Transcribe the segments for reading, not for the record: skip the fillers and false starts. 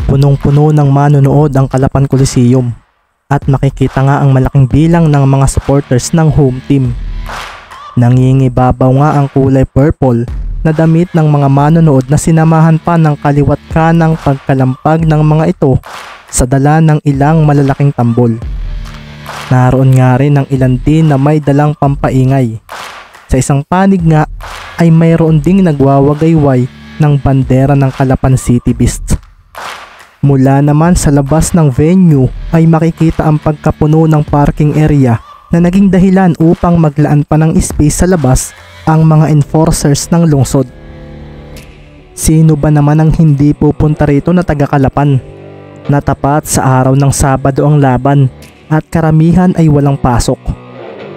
Punong-puno ng manonood ang Calapan Coliseum at makikita nga ang malaking bilang ng mga supporters ng home team. Nangingibabaw nga ang kulay purple na damit ng mga manonood na sinamahan pa ng kaliwat kanang pagkalampag ng mga ito sa dala ng ilang malalaking tambol. Naroon nga rin ang ilan din na may dalang pampaingay. Sa isang panig nga ay mayroon ding nagwawagayway ng bandera ng Calapan City Beast. Mula naman sa labas ng venue ay makikita ang pagkapuno ng parking area na naging dahilan upang maglaan pa ng space sa labas ang mga enforcers ng lungsod. Sino ba naman ang hindi pupunta rito na taga Calapan? Natapat sa araw ng Sabado ang laban at karamihan ay walang pasok.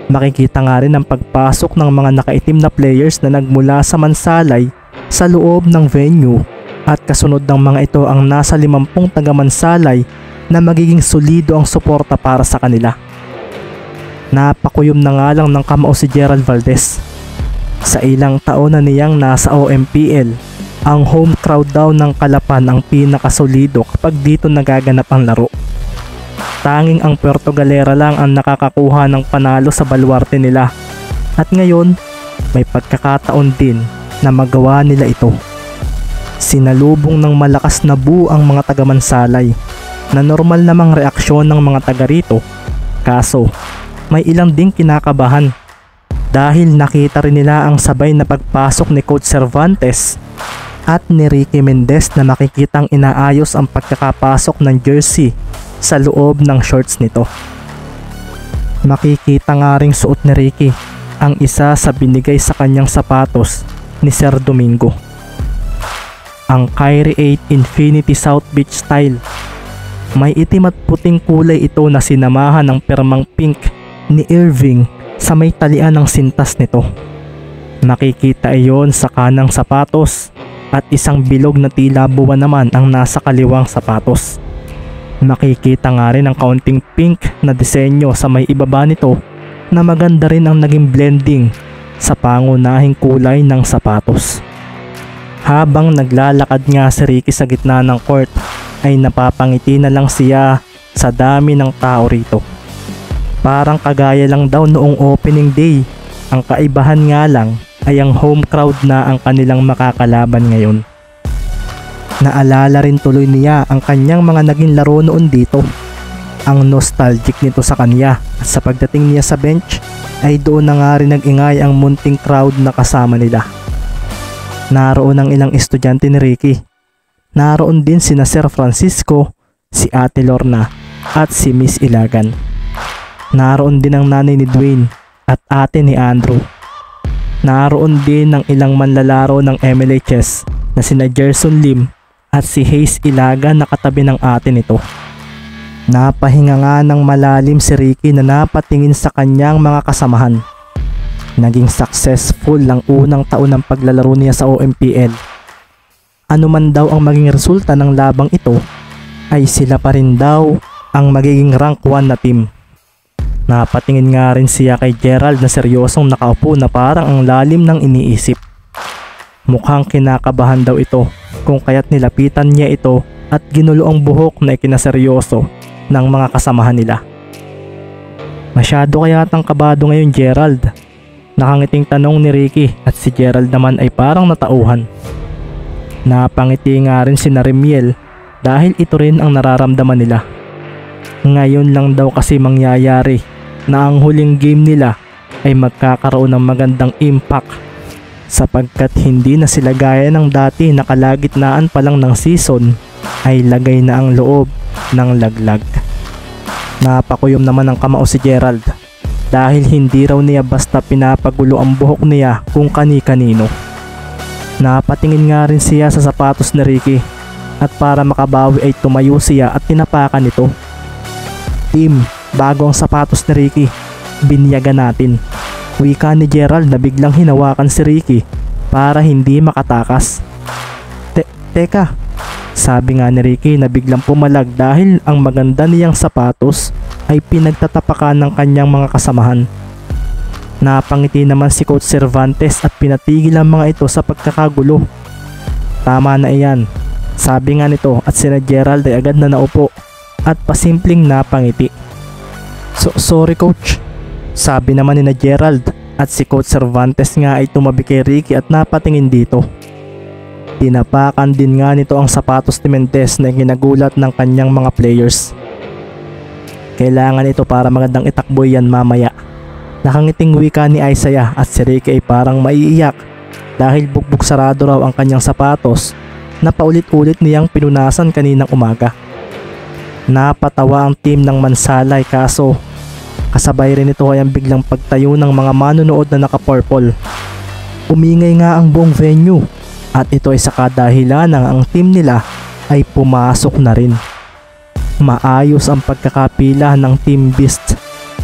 Makikita nga rin ang pagpasok ng mga nakaitim na players na nagmula sa Mansalay sa loob ng venue at kasunod ng mga ito ang nasa 50 taga Mansalay na magiging solido ang suporta para sa kanila. Napakuyom na nga lang ng kamao si Gerald Valdez. Sa ilang taon na niyang nasa OMPL, ang home crowd daw ng Calapan ang pinakasolido kapag dito nagaganap ang laro. Tanging ang Puerto Galera lang ang nakakakuha ng panalo sa baluarte nila at ngayon may pagkakataon din na magawa nila ito. Sinalubong ng malakas na buo ang mga taga Mansalay na normal namang reaksyon ng mga taga rito, kaso may ilang ding kinakabahan dahil nakita rin nila ang sabay na pagpasok ni Coach Cervantes at ni Ricky Mendez na makikitang inaayos ang pagkakapasok ng jersey sa loob ng shorts nito. Makikita nga ring suot ni Ricky ang isa sa binigay sa kanyang sapatos ni Sir Domingo. Ang Kyrie 8 Infinity South Beach style. May itim at puting kulay ito na sinamahan ng pirmang pink ni Irving sa may talian ng sintas nito. Nakikita iyon sa kanang sapatos at isang bilog na tila buwan naman ang nasa kaliwang sapatos. Nakikita nga rin ang kaunting pink na disenyo sa may ibaba nito na maganda rin ang naging blending sa pangunahing kulay ng sapatos. Habang naglalakad nga si Ricky sa gitna ng court ay napapangiti na lang siya sa dami ng tao rito. Parang kagaya lang daw noong opening day. Ang kaibahan nga lang ay ang home crowd na ang kanilang makakalaban ngayon. Naalala rin tuloy niya ang kanyang mga naging laro noon dito. Ang nostalgic nito sa kanya at sa pagdating niya sa bench ay doon na nga rin nag-ingay ang munting crowd na kasama nila. Naroon ang ilang estudyante ni Ricky. Naroon din sina Sir Francisco, si Ate Lorna at si Miss Ilagan. Naroon din ang nanay ni Dwayne at ate ni Andrew. Naroon din ang ilang manlalaro ng MLHS na sina Gerson Lim at si Hayes Ilagan na katabi ng ate nito. Napahinga nga ng malalim si Ricky na napatingin sa kanyang mga kasamahan. Naging successful ang unang taon ng paglalaro niya sa OMPL. Ano man daw ang maging resulta ng labang ito, ay sila pa rin daw ang magiging rank 1 na team. Napatingin nga rin siya kay Gerald na seryosong nakaupo na parang ang lalim ng iniisip. Mukhang kinakabahan daw ito kung kaya't nilapitan niya ito at ginulo ang buhok na ikinaseryoso ng mga kasamahan nila. Masyado kayatang kabado ngayon, Gerald? Nakangiting tanong ni Ricky at si Gerald naman ay parang natauhan. Napangiti nga rin si Remiel dahil ito rin ang nararamdaman nila. Ngayon lang daw kasi mangyayari na ang huling game nila ay magkakaroon ng magandang impact sapagkat hindi na sila gaya ng dati na kalagitnaan pa lang ng season ay lagay na ang loob ng laglag. Napakuyom naman ang kamao si Gerald dahil hindi raw niya basta pinapagulo ang buhok niya kung kani-kanino. Napatingin nga rin siya sa sapatos ni Ricky at para makabawi ay tumayo siya at tinapakan ito. Team, bago ang sapatos ni Ricky, binyagan natin. Wika ni Gerald na biglang hinawakan si Ricky para hindi makatakas. Teka, sabi nga ni Ricky na biglang pumalag dahil ang maganda niyang sapatos ay pinagtatapakan ng kanyang mga kasamahan. Napangiti naman si Coach Cervantes at pinatigil ang mga ito sa pagkakagulo. Tama na iyan, Sabi nga nito at sina Gerald ay agad na naupo at pasimpleng napangiti. Sorry coach, sabi naman ni na Gerald at si Coach Cervantes nga ay tumabi kay Ricky at napatingin dito. Tinapakan din nga nito ang sapatos ni Mendez na ginagulat ng kanyang mga players. Kailangan ito para magandang itakbo yan mamaya. Nakangiting wika ni Isaiah at si Ricky ay parang maiiyak dahil bugbog sarado raw ang kanyang sapatos na paulit-ulit niyang pinunasan kaninang umaga. Napatawa ang team ng Mansalay kaso kasabay rin ito ay ang biglang pagtayo ng mga manonood na naka-purple. Umingay nga ang buong venue at ito ay sa kadahilan ng ang team nila ay pumasok na rin. Maayos ang pagkakapila ng Team Beast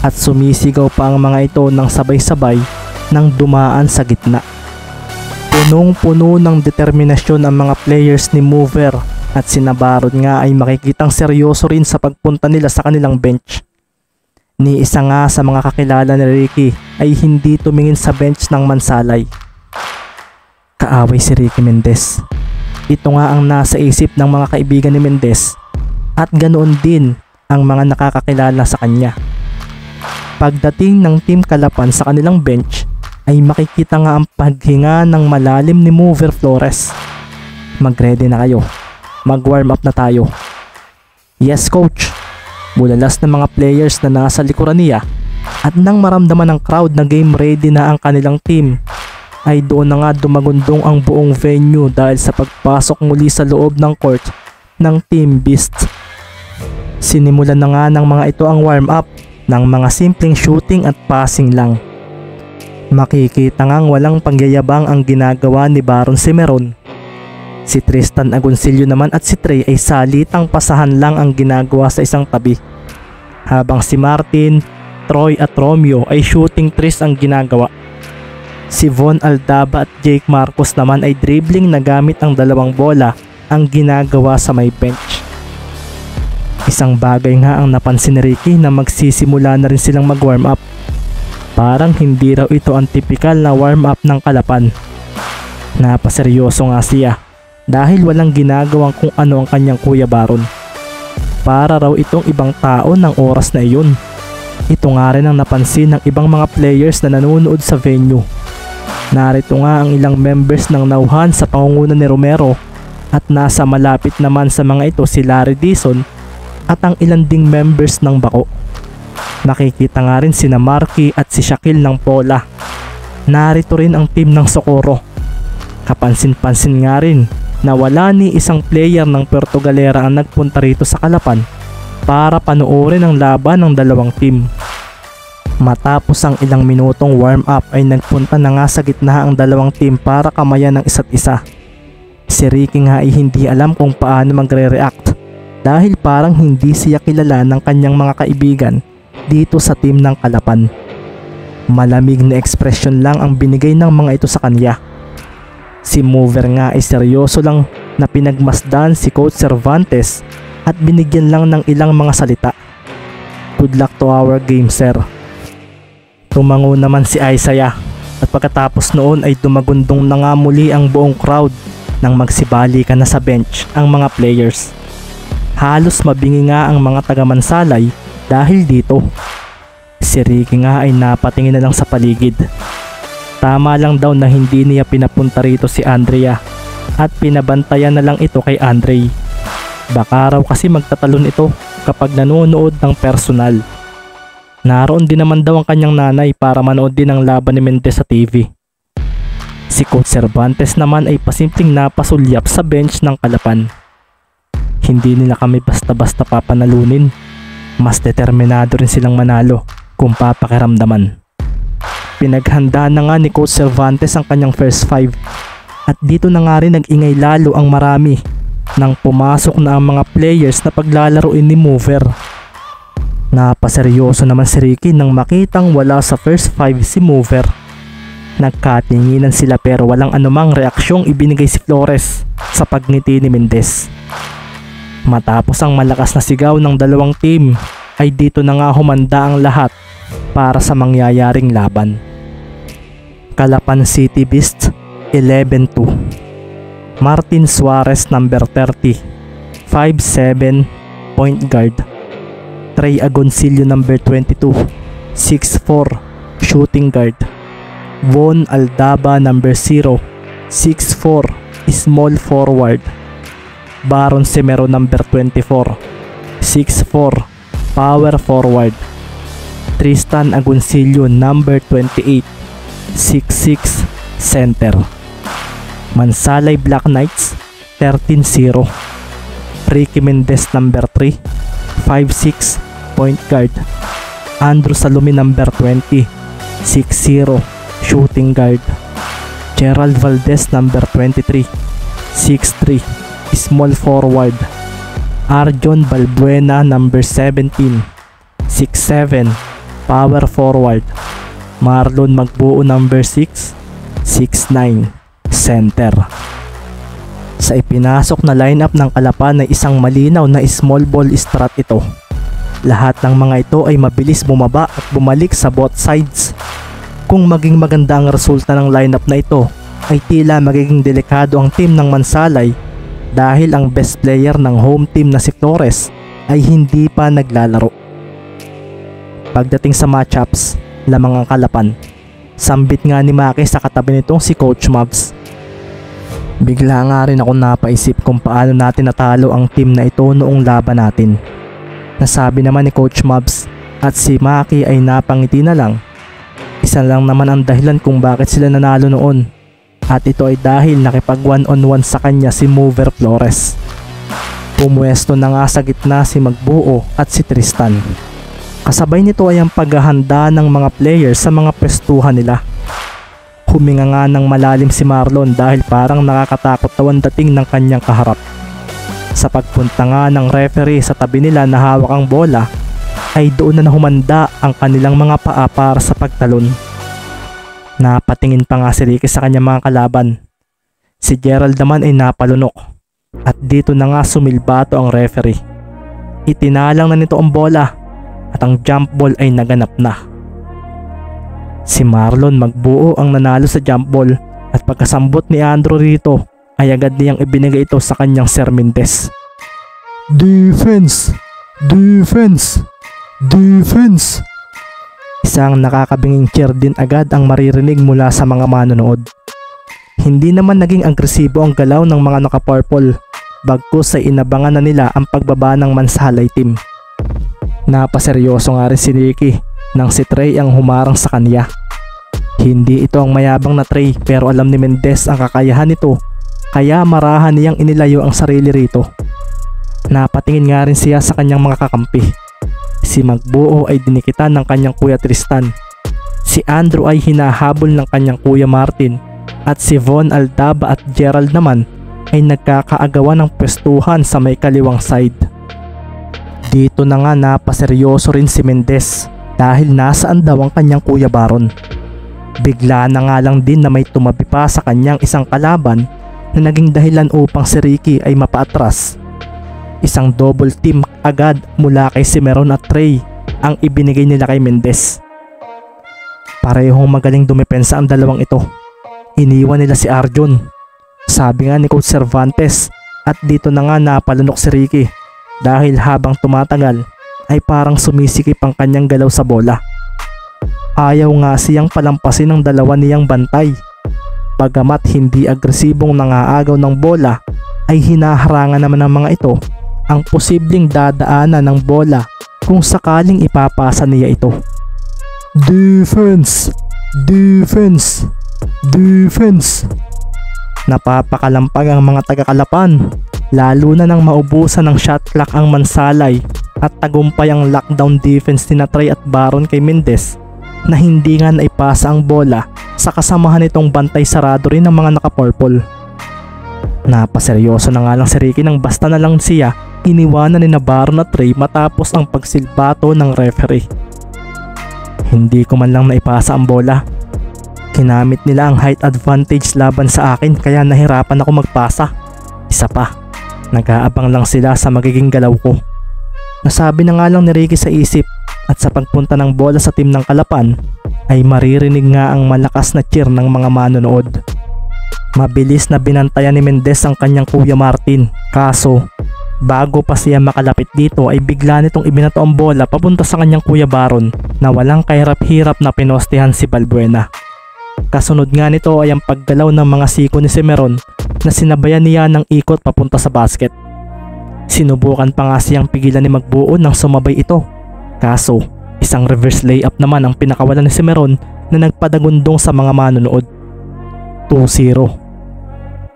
at sumisigaw pa ang mga ito ng sabay-sabay nang dumaan sa gitna. Punong-puno ng determinasyon ang mga players ni Mover at si Navarro nga ay makikitang seryoso rin sa pagpunta nila sa kanilang bench. Ni isa nga sa mga kakilala ni Ricky ay hindi tumingin sa bench ng Mansalay. Kaaway si Ricky Mendez. Ito nga ang nasa isip ng mga kaibigan ni Mendez at ganoon din ang mga nakakakilala sa kanya. Pagdating ng Team Kalapan sa kanilang bench ay makikita nga ang paghinga ng malalim ni Mover Flores. Mag-ready na kayo. Mag-warm up na tayo. Yes coach. Bulalas ng mga players na nasa likuran niya at nang maramdaman ng crowd na game ready na ang kanilang team ay doon na nga dumagundong ang buong venue dahil sa pagpasok muli sa loob ng court ng Team Beast. Sinimulan na nga ng mga ito ang warm up ng mga simpleng shooting at passing lang. Makikita ngang walang pangyayabang ang ginagawa ni Baron Cimeron. Si Tristan Agoncillo naman at si Trey ay salitang pasahan lang ang ginagawa sa isang tabi. Habang si Martin, Troy at Romeo ay shooting trees ang ginagawa. Si Von Aldaba at Jake Marcos naman ay dribbling na gamit ang dalawang bola ang ginagawa sa may bench. Isang bagay nga ang napansin ni Ricky na magsisimula na rin silang mag-warm up. Parang hindi raw ito ang typical na warm up ng Kalapan. Napaseryoso nga siya dahil walang ginagawang kung ano ang kanyang Kuya Baron. Para raw itong ibang tao ng oras na iyon. Ito nga rin ang napansin ng ibang mga players na nanonood sa venue. Narito nga ang ilang members ng Nauhan sa pangunguna ni Romero at nasa malapit naman sa mga ito si Larry Dizon at ang ilan ding members ng Bako. Nakikita nga rin sina Marky at si Shaquille ng Pola. Narito rin ang team ng Socorro. Kapansin-pansin nga rin na wala ni isang player ng Puerto Galera ang nagpunta rito sa Kalapan para panoorin ang laban ng dalawang team. Matapos ang ilang minutong warm up ay nagpunta na nga sa gitna ang dalawang team para kamayan ng isa't isa. Si Ricky nga ay hindi alam kung paano magre-react dahil parang hindi siya kilala ng kanyang mga kaibigan dito sa team ng Kalapan. Malamig na ekspresyon lang ang binigay ng mga ito sa kanya. Si Mover nga ay seryoso lang na pinagmasdan si Coach Cervantes at binigyan lang ng ilang mga salita. Good luck to our game sir. Tumango naman si Isaiah at pagkatapos noon ay dumagundong na nga muli ang buong crowd nang magsibali ka na sa bench ang mga players. Halos mabingi nga ang mga taga-Mansalay dahil dito. Si Ricky nga ay napatingin na lang sa paligid. Tama lang daw na hindi niya pinapunta rito si Andrea at pinabantayan na lang ito kay Andre. Baka raw kasi magtatalon ito kapag nanonood ng personal. Naroon din naman daw ang kanyang nanay para manood din ang laban ni Mendez sa TV. Si Coach Cervantes naman ay pasimpleng napasulyap sa bench ng Kalapan. Hindi nila kami basta-basta papanalunin. Mas determinado rin silang manalo kung papakiramdaman. Pinaghanda na nga ni Coach Cervantes ang kanyang first five at dito na nga rin nag-ingay lalo ang marami nang pumasok na ang mga players na paglalaruin ni Mover. Napaseryoso naman si Ricky nang makitang wala sa first five si Mover. Nagkatinginan sila pero walang anumang reaksyong ibinigay si Flores sa pagngiti ni Mendez. Matapos ang malakas na sigaw ng dalawang team ay dito na nga humanda ang lahat para sa mangyayaring laban. Kalapan City Beast 11-2. Martin Suarez number 30, 5'7", point guard. Trey Agoncillo number 22, 6'4", shooting guard. Von Aldaba number 0, 6'4", small forward. Baron Semero number 24, 6'4", power forward. Tristan Agoncillo number 28, 6'6", center. Mansalay Black Knights 13-0. Ricky Mendez number 3, 5'6", point guard. Andrew Salome number 20, 6'0", shooting guard. Gerald Valdez number 23, 6'3", small forward. Arjon Balbuena number 17, 6'7", power forward. Marlon Magbuo number 6, 6'9", center. Sa ipinasok na lineup ng Kalapan ay isang malinaw na small ball strat ito. Lahat ng mga ito ay mabilis bumaba at bumalik sa both sides. Kung maging maganda ang resulta ng lineup na ito, ay tila magiging delikado ang team ng Mansalay dahil ang best player ng home team na si Flores ay hindi pa naglalaro. Pagdating sa matchups, lamang ang Kalapan. Sambit nga ni Maki sa katabi nitong si Coach Mavs. Bigla nga rin ako napaisip kung paano natin natalo ang team na ito noong laban natin. Nasabi naman ni Coach Mavs at si Maki ay napangiti na lang. Isa lang naman ang dahilan kung bakit sila nanalo noon, at ito ay dahil nakipag 1-on-1 sa kanya si Mover Flores. Pumuesto na nga sa gitna si Magbuo at si Tristan. Kasabay nito ay ang paghahanda ng mga players sa mga pwestuhan nila. Huminga nga ng malalim si Marlon dahil parang nakakatakot daw ang dating ng kanyang kaharap. Sa pagpunta nga ng referee sa tabi nila na hawak ang bola, ay doon na humanda ang kanilang mga paa para sa pagtalon. Napatingin pa nga si Ricky sa kanyang mga kalaban. Si Gerald naman ay napalunok at dito na nga sumilbato ang referee. Itinalang na nito ang bola at ang jump ball ay naganap na. Si Marlon Magbuo ang nanalo sa jump ball at pagkasambot ni Andrew rito ay agad niyang ibinigay ito sa kanyang Sir Mendez. Defense! Defense! Defense! Isang nakakabinging cheer din agad ang maririnig mula sa mga manonood. Hindi naman naging agresibo ang galaw ng mga naka-purple, bagkus ay inabangan na nila ang pagbaba ng Mansalay team. Napaseryoso nga rin si Ricky nang si Trey ang humarang sa kanya. Hindi ito ang mayabang na Trey pero alam ni Mendez ang kakayahan nito, kaya marahan niyang inilayo ang sarili rito. Napatingin nga rin siya sa kanyang mga kakampi. Si Magbuo ay dinikitan ng kanyang kuya Tristan. Si Andrew ay hinahabol ng kanyang kuya Martin at si Von Aldaba at Gerald naman ay nagkakaagawan ng pwestuhan sa may kaliwang side. Dito na nga napaseryoso rin si Mendez dahil nasaan daw ang kanyang kuya Baron. Bigla na nga lang din na may tumabi pa sa kanyang isang kalaban na naging dahilan upang si Ricky ay mapaatras. Isang double team agad mula kay Cimeron at Trey ang ibinigay nila kay Mendez. Parehong magaling dumepensa ang dalawang ito. Iniwan nila si Arjon. Sabi nga ni Coach Cervantes, at dito na nga napalunok si Ricky dahil habang tumatagal ay parang sumisikip ang kanyang galaw sa bola. Ayaw nga siyang palampasin ng dalawa niyang bantay. Bagamat hindi agresibong nangaagaw ng bola, ay hinaharangan naman ng mga ito ang posibleng dadaanan ng bola kung sakaling ipapasa niya ito. Defense! Defense! Defense! Napapakalampag ang mga taga-Kalapan, lalo na nang maubusan ng shot clock ang Mansalay at tagumpay ang lockdown defense ni Trey at Baron kay Mendez na hindi nga naipasa ang bola sa kasamahan nitong bantay sarado rin ng mga naka-purple. Napaseryoso na nga lang si Ricky nang basta na lang siya iniwanan ni Baron at Trey matapos ang pagsilbato ng referee. Hindi ko man lang naipasa ang bola. Kinamit nila ang height advantage laban sa akin kaya nahirapan ako magpasa. Isa pa, nag-aabang lang sila sa magiging galaw ko. Nasabi na nga lang ni Ricky sa isip at sa pagpunta ng bola sa team ng Kalapan ay maririnig nga ang malakas na cheer ng mga manonood. Mabilis na binantayan ni Mendez ang kanyang Kuya Martin, kaso bago pa siya makalapit dito ay bigla nitong ibinato ang bola papunta sa kanyang Kuya Baron na walang kahirap-hirap na pinostehan si Balbuena. Kasunod nga nito ay ang paggalaw ng mga siko ni Cimeron na sinabayan niya ng ikot papunta sa basket. Sinubukan pa nga siyang pigilan ni Magbuo nang sumabay ito, kaso isang reverse layup naman ang pinakawalan ni Cimeron na nagpadagundong sa mga manonood. 2-0.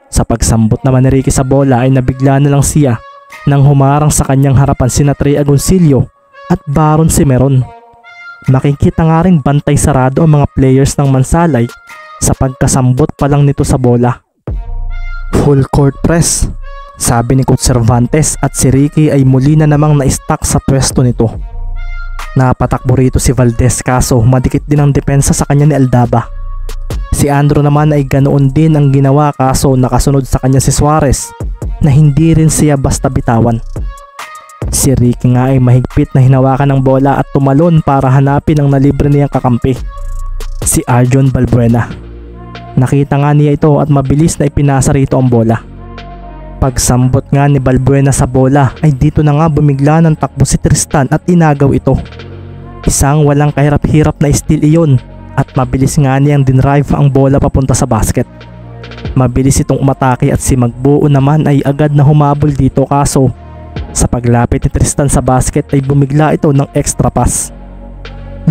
Sa pagsambot naman ni Ricky sa bola ay nabigla na lang siya nang humarang sa kanyang harapan sina Trey Agoncillo at Baron Cimeron. Makikita nga rin bantay sarado ang mga players ng Mansalay sa pagkasambot pa lang nito sa bola. Full court press, sabi ni Coach Cervantes, at si Ricky ay muli na namang na-stuck sa pwesto nito. Napatakbo rito si Valdez, kaso madikit din ang depensa sa kanya ni Aldaba. Si Andrew naman ay ganoon din ang ginawa, kaso nakasunod sa kanya si Suarez na hindi rin siya basta bitawan. Si Ricky nga ay mahigpit na hinawakan ng bola at tumalon para hanapin ang nalibre niyang kakampi, si Arjon Balbuena. Nakita nga niya ito at mabilis na ipinasa rito ang bola. Pagsambot nga ni Balbuena sa bola ay dito na nga bumigla ng takbo si Tristan at inagaw ito. Isang walang kahirap-hirap na steal iyon at mabilis nga niyang dinrive ang bola papunta sa basket. Mabilis itong umatake at si Magbuo naman ay agad na humabol dito, kaso sa paglapit ni Tristan sa basket ay bumigla ito ng extra pass.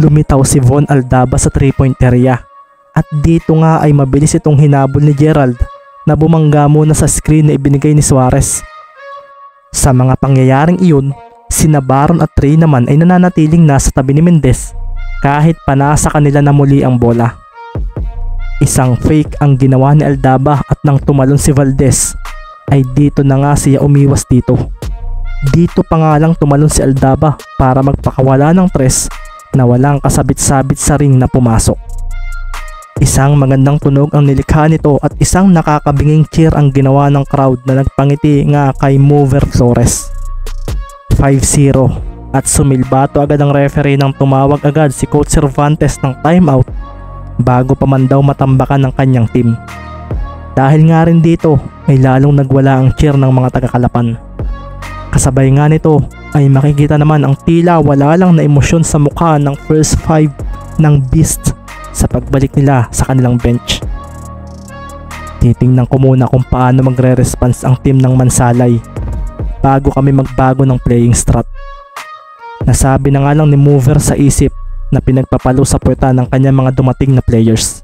Lumitaw si Von Aldaba sa 3-point area at dito nga ay mabilis itong hinabol ni Gerald na bumangga muna sa screen na ibinigay ni Suarez. Sa mga pangyayaring iyon, sina Baron at Trey naman ay nananatiling nasa tabi ni Mendez kahit panasa kanila na muli ang bola. Isang fake ang ginawa ni Aldaba at nang tumalon si Valdez ay dito na nga siya umiwas dito. Dito pa nga lang tumalon si Aldaba para magpakawala ng tres na walang kasabit-sabit sa ring na pumasok. Isang magandang tunog ang nilikha nito at isang nakakabinging cheer ang ginawa ng crowd na nagpangiti nga kay Mover Flores. 5-0 at sumilbato agad ang referee nang tumawag agad si Coach Cervantes ng timeout bago pa man daw matambakan ng kanyang team. Dahil nga rin dito ay lalong nagwala ang cheer ng mga taga-Kalapan. Kasabay nga nito ay makikita naman ang tila wala lang na emosyon sa mukha ng first 5 ng Beast sa pagbalik nila sa kanilang bench. Titingnan ko muna kung paano magre-response ang team ng Mansalay bago kami magbago ng playing strat. Nasabi na nga lang ni Mover sa isip na pinagpapalo sa puwerta ng kanyang mga dumating na players.